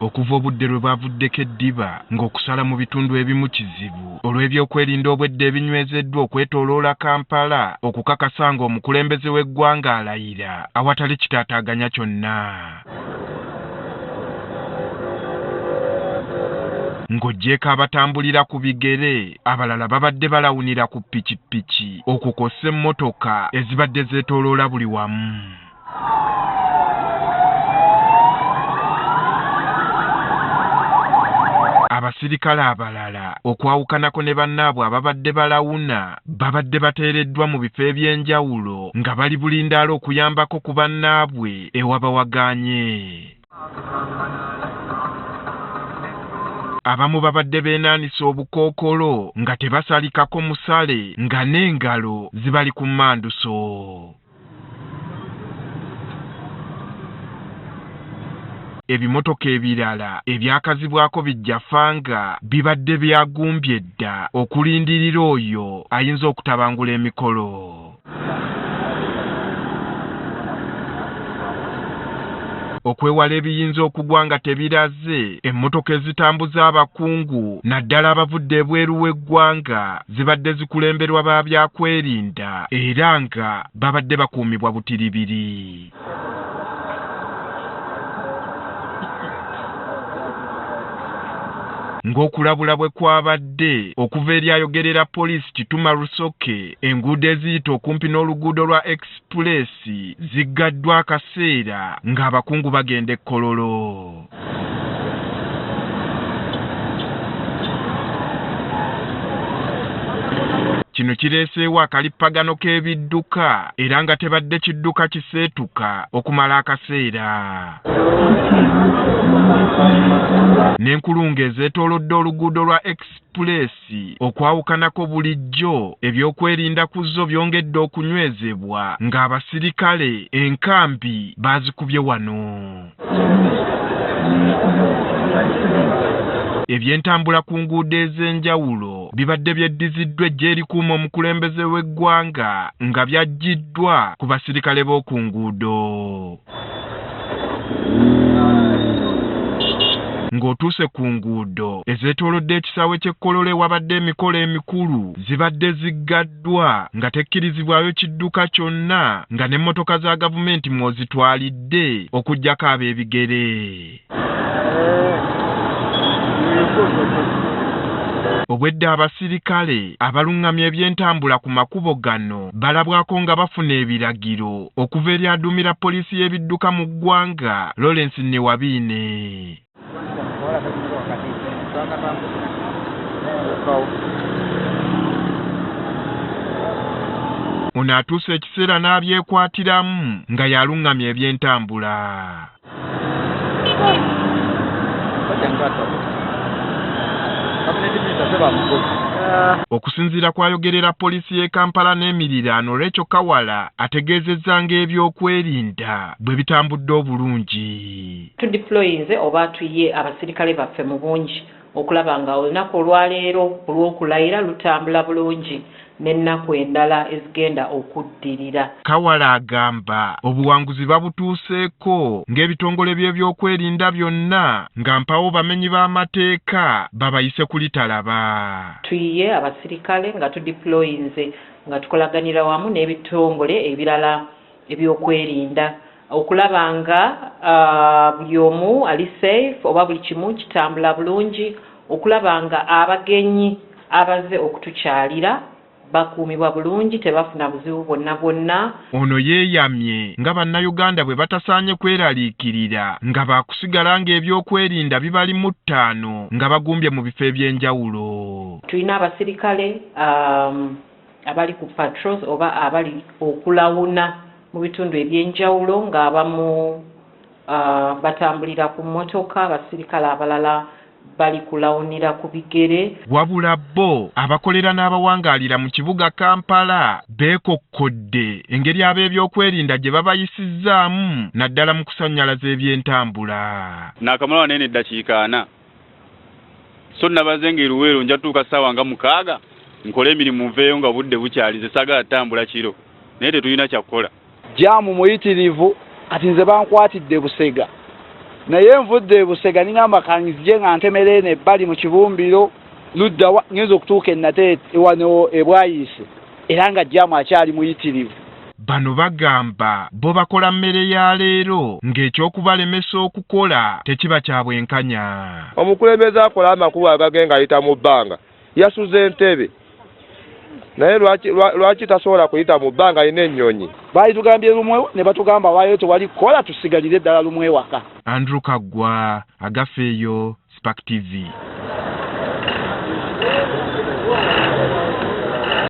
okuva obudde lwe bwavuddeko eddiba ng'okusala mu bitundu ebimu kizibu olw'ebyokwerinda obwedde ebinywezeddwa okwetooloola Kampala okukakasa ng'omukulembeze w'eggwanga alayira awatali kitaataaganya kyonna. Ng'oggyeko abatambulira ku bigere abalala babadde balawunira ku ppikipiki okukosa emmotoka ezibadde zeetooloola buli wamu. Abasirikale abalala okwawukanako ne bannaabwe ababadde balawuna babadde bateereddwa mu bifo eby'enjawulo nga bali bulindaala okuyambako ku bannaabwe ewabawagaanye. Abamu babadde beenaanisa obukookolo nga tebasalikako musale nga n'engalo zibali ku mmanduso. Ebimotoka ebirala ebyakazibwako bijja fanga bibadde byagumbye dda okulindirira oyo ayinza okutabangula emikolo. Okwewala ebiyinza okugwa nga tebiraze, emmotoka ezitambuza abakungu naddala abavudde ebweru w'eggwanga zibadde zikulemberwa ba byakwerinda era nga babadde bakuumibwa butiribiri. Ng'okulabula bwe kwabadde okuva eri ayogerera poliisi Kituma Lusoke, enguudo eziyita okumpi n'oluguudo lwa Express ziggaddwa akaseera ng'abakungu bagenda e Kololo. Kino kireeseewo akalippagano k'ebidduka era nga tebadde kidduka kiseetuka okumala akaseera. N'enkulungo ezeetoolodde oluguudo lwa Express okwawukanako bulijjo ebyokwerinda ku zo byongedde okunywezebwa ng'abasirikale enkambi baazikubye wano. Ebyentambula ku nguudo ez'enjawulo bibadde byeddiziddwa eggye erikuuma omukulembeze w'eggwanga nga byaggiddwa ku basirikale b'oku nguudo. Ng'otuuse ku nguudo ezeetoolodde ekisaawe ky'e Kololo ewabadde emikolo emikulu zibadde ziggaddwa nga tekkirizibwayo kidduka kyonna nga n'emmotoka za gavumenti mw'ozitwalidde okuggyako ab'ebigere. Obwedde abasirikale abalungamya ebyentambula ku makubo gano balabwako nga bafuna ebiragiro okuva eri aduumira poliisi y'ebidduka mu ggwanga Lawrence Newabiine. Ono atuuse ekiseera n'abyekwatiramu nga yalungamya ebyentambula. Okusinziira kwayogerera poliisi y'e Kampala n'emiriraano Rachel Kawala ategeezezza ng'ebyokwerinda bwe bitambudde obulungi. Tudeployinze oba tuye abasirikale baffe mu bungi okulaba nga olunaku olwaleero olw'okulayira lutambula bulungi n'ennaku endala ezigenda okuddirira. Kawala agamba obuwanguzi babutuuseeko ng'ebitongole by'ebyokwerinda byonna nga mpawo bamenyi b'amateeka babayise kulitalaba. Tuyiye abasirikale nga tudeployinze nga tukolaganira wamu n'ebitongole ebirala ebyokwerinda okulaba nga buli omu ali safe oba buli kimu kitambula bulungi, okulaba nga abagenyi abaze okutukyalira bakuumibwa bulungi tebafuna buzibu bwonna bwonna. Ono yeeyamye nga bannayuganda bwe batasaanye kweraliikirira nga baakusigala ng'ebyokwerinda bibalimu ttaano nga bagumbye mu bifo eby'enjawulo. Tulina abasirikale abali ku patrols oba abali okulawuna mu bitundu eby'enjawulo ng'abamu batambulira ku mmotoka, abasirikale abalala bali kulawunira ku bigere. Wabula bo abakolera n'abawangaalira mu kibuga Kampala beekokkodde engeri ab'ebyokwerinda gye babayisizzaamu naddala mu kusannyalaza ebyentambula. Naakamala wanene eddakiika 4 so nabaze ng'eruweero njatuuka ssaawa nga 6 nkole emirimu nveeyo nga budde bukyalize saagala ttambula kiro naye tetulina kyakukola. Jaamu muyitirivu kati nze bankwatidde Busega naye nvudde Busega ningamba kanzije nga ntemerene ebbali mu kibumbiro ludda ngenza okutuuka ennate ewano ebwayise era nga jjaamu akyali muyitirivu. Bano bagamba bo bakola mmere ya leero ng'ekyokubalemesa okukola tekiba kya bwenkanya. Omukulembeze akola amakubo agagenga ayita mu bbanga yasuze entebe naye lwaki tasobola kuyita mu bbanga alina ennyonyi. Baali tugambye lumwe ne batugamba waayo tewali kola tusigalire ddala lumwe waka. Andrew Kaggwa, Agafeeyo, Spark TV.